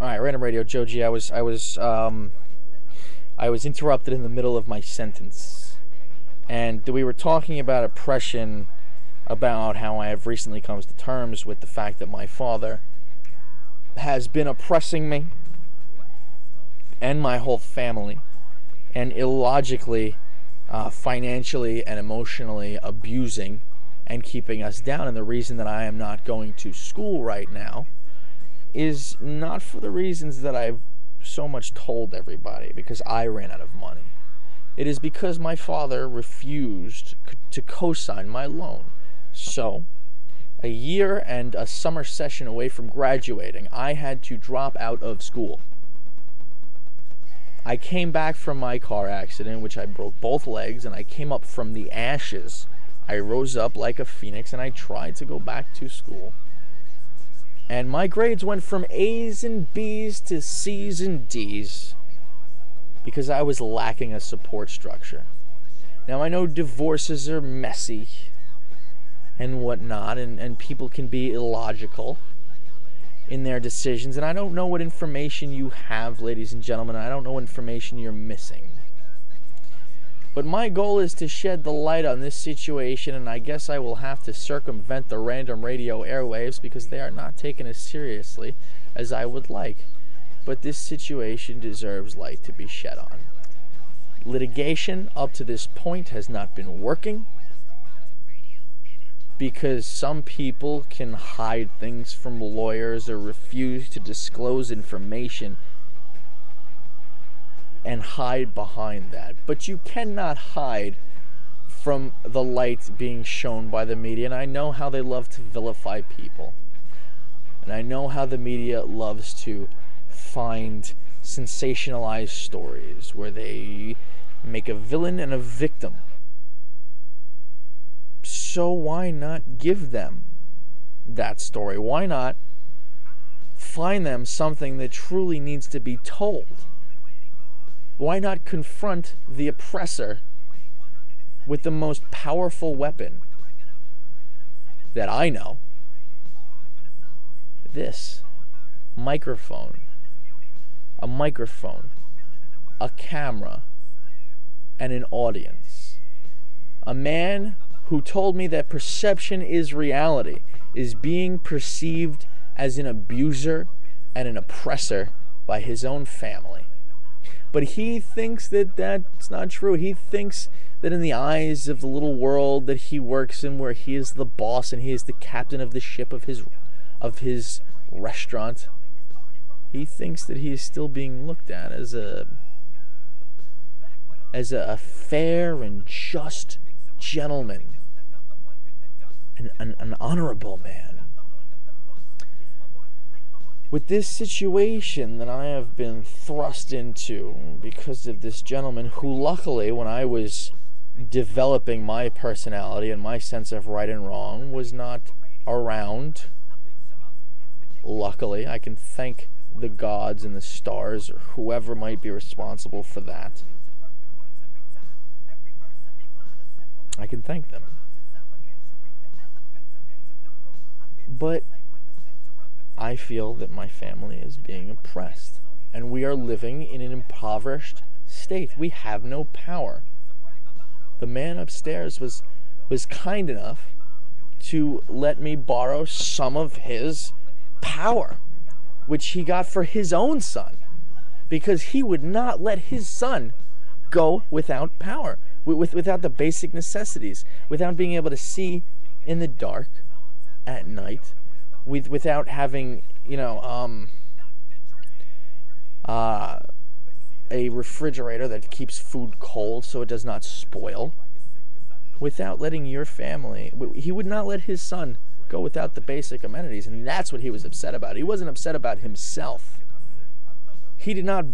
All right, Random Radio, Joe G. I was interrupted in the middle of my sentence, and we were talking about oppression, about how I have recently come to terms with the fact that my father has been oppressing me and my whole family, and illogically, financially and emotionally abusing and keeping us down. And the reason that I am not going to school right now is not for the reasons that I've so much told everybody, because I ran out of money. It is because my father refused to co-sign my loan. So, a year and a summer session away from graduating, I had to drop out of school. I came back from my car accident, which I broke both legs, and I came up from the ashes. I rose up like a phoenix, and I tried to go back to school. And my grades went from A's and B's to C's and D's because I was lacking a support structure. Now, I know divorces are messy and whatnot, and people can be illogical in their decisions, and I don't know what information you have, ladies and gentlemen. I don't know what information you're missing. But my goal is to shed the light on this situation, and I guess I will have to circumvent the Random Radio airwaves because they are not taken as seriously as I would like. But this situation deserves light to be shed on. Litigation up to this point has not been working because some people can hide things from lawyers or refuse to disclose information and hide behind that. But you cannot hide from the light being shown by the media, and I know how they love to vilify people. And I know how the media loves to find sensationalized stories where they make a villain and a victim. So why not give them that story? Why not find them something that truly needs to be told? Why not confront the oppressor with the most powerful weapon that I know? This microphone. A microphone, a camera, and an audience. A man who told me that perception is reality is being perceived as an abuser and an oppressor by his own family. But he thinks that that's not true. He thinks that in the eyes of the little world that he works in, where he is the boss and he is the captain of the ship of his restaurant, he thinks that he is still being looked at as a fair and just gentleman, an honorable man. With this situation that I have been thrust into because of this gentleman who, luckily, when I was developing my personality and my sense of right and wrong, was not around. Luckily, I can thank the gods and the stars or whoever might be responsible for that. I can thank them. But I feel that my family is being oppressed, and we are living in an impoverished state. We have no power. The man upstairs was kind enough to let me borrow some of his power, which he got for his own son, because he would not let his son go without power, without the basic necessities, without being able to see in the dark at night, without having, a refrigerator that keeps food cold so it does not spoil, without letting your family, he would not let his son go without the basic amenities, and that's what he was upset about. He wasn't upset about himself. He did not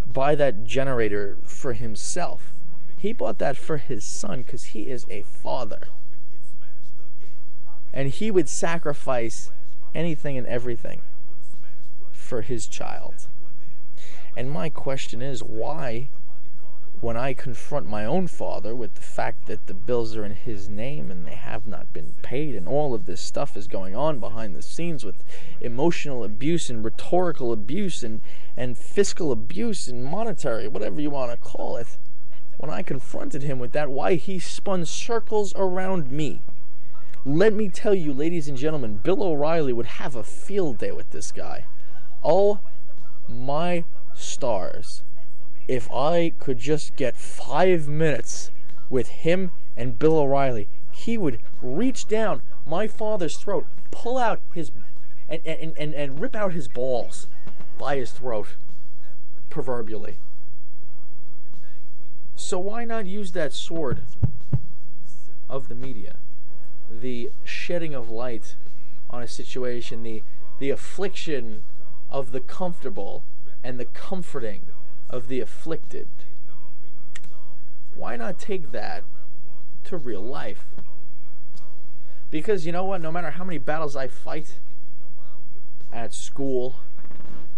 buy that generator for himself. He bought that for his son because he is a father. And he would sacrifice anything and everything for his child. And my question is, why when I confront my own father with the fact that the bills are in his name and they have not been paid, and all of this stuff is going on behind the scenes with emotional abuse and rhetorical abuse and fiscal abuse and monetary, whatever you want to call it, when I confronted him with that, why, he spun circles around me. Let me tell you, ladies and gentlemen, Bill O'Reilly would have a field day with this guy. Oh my stars. If I could just get 5 minutes with him and Bill O'Reilly, he would reach down my father's throat, pull out his and rip out his balls by his throat, proverbially. So why not use that sword of the media? The shedding of light on a situation, the affliction of the comfortable and the comforting of the afflicted. Why not take that to real life? Because you know what? No matter how many battles I fight at school,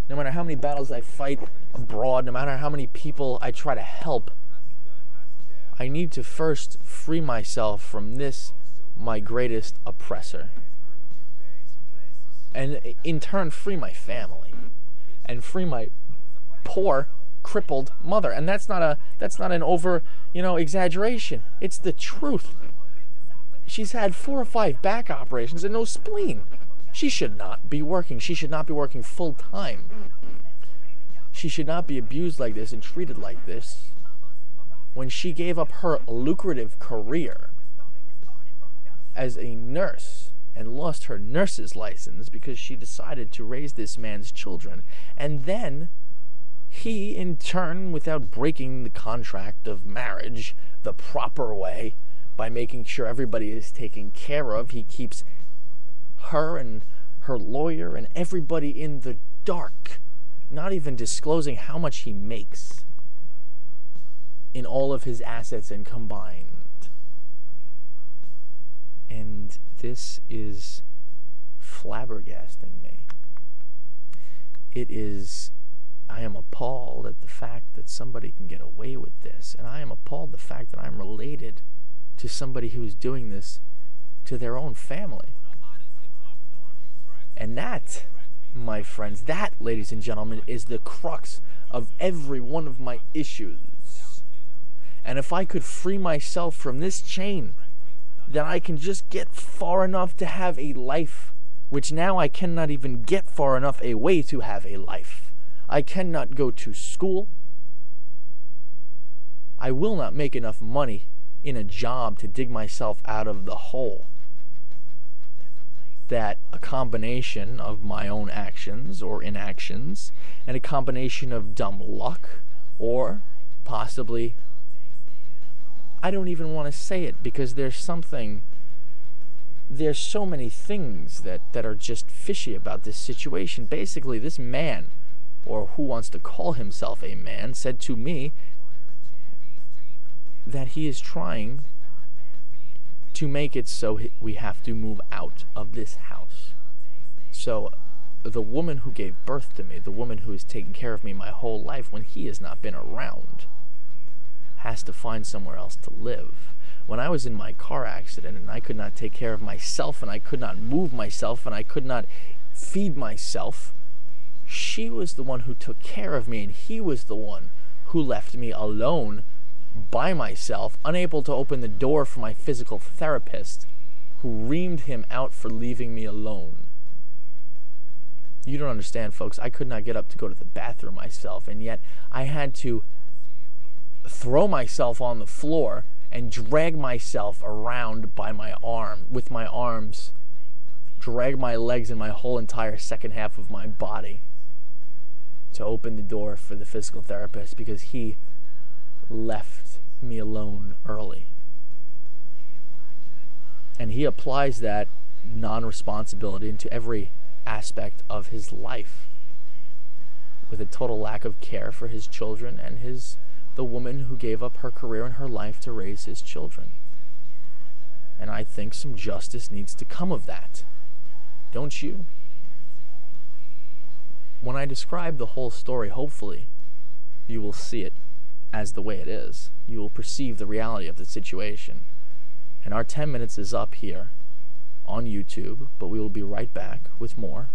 no matter how many battles I fight abroad, no matter how many people I try to help, I need to first free myself from this, my greatest oppressor. And in turn, free my family. And free my poor, crippled mother. And that's not an over, exaggeration. It's the truth. She's had 4 or 5 back operations and no spleen. She should not be working. She should not be working full time. She should not be abused like this and treated like this when she gave up her lucrative career as a nurse and lost her nurse's license because she decided to raise this man's children. And then he, in turn, without breaking the contract of marriage the proper way, by making sure everybody is taken care of, he keeps her and her lawyer and everybody in the dark, not even disclosing how much he makes in all of his assets and combined. And this is flabbergasting me. I am appalled at the fact that somebody can get away with this. And I am appalled at the fact that I'm related to somebody who's doing this to their own family. And that, my friends, that, ladies and gentlemen, is the crux of every one of my issues. And if I could free myself from this chain, then I can just get far enough to have a life, which now I cannot even get far enough away to have a life. I cannot go to school. I will not make enough money in a job to dig myself out of the hole that a combination of my own actions or inactions and a combination of dumb luck or possibly, I don't even want to say it because there's so many things that are just fishy about this situation. Basically, this man, or who wants to call himself a man, said to me that he is trying to make it so we have to move out of this house. So the woman who gave birth to me, the woman who has taken care of me my whole life when he has not been around, has to find somewhere else to live. When I was in my car accident and I could not take care of myself and I could not move myself and I could not feed myself, she was the one who took care of me, and he was the one who left me alone by myself, unable to open the door for my physical therapist, who reamed him out for leaving me alone. You don't understand, folks. I could not get up to go to the bathroom myself, and yet I had to throw myself on the floor and drag myself around by my arm, with my arms, drag my legs and my whole entire second half of my body to open the door for the physical therapist because he left me alone early. And he applies that non-responsibility into every aspect of his life, with a total lack of care for his children and the woman who gave up her career and her life to raise his children. And I think some justice needs to come of that. Don't you? When I describe the whole story, hopefully you will see it as the way it is. You will perceive the reality of the situation. And our 10 minutes is up here on YouTube, but we will be right back with more.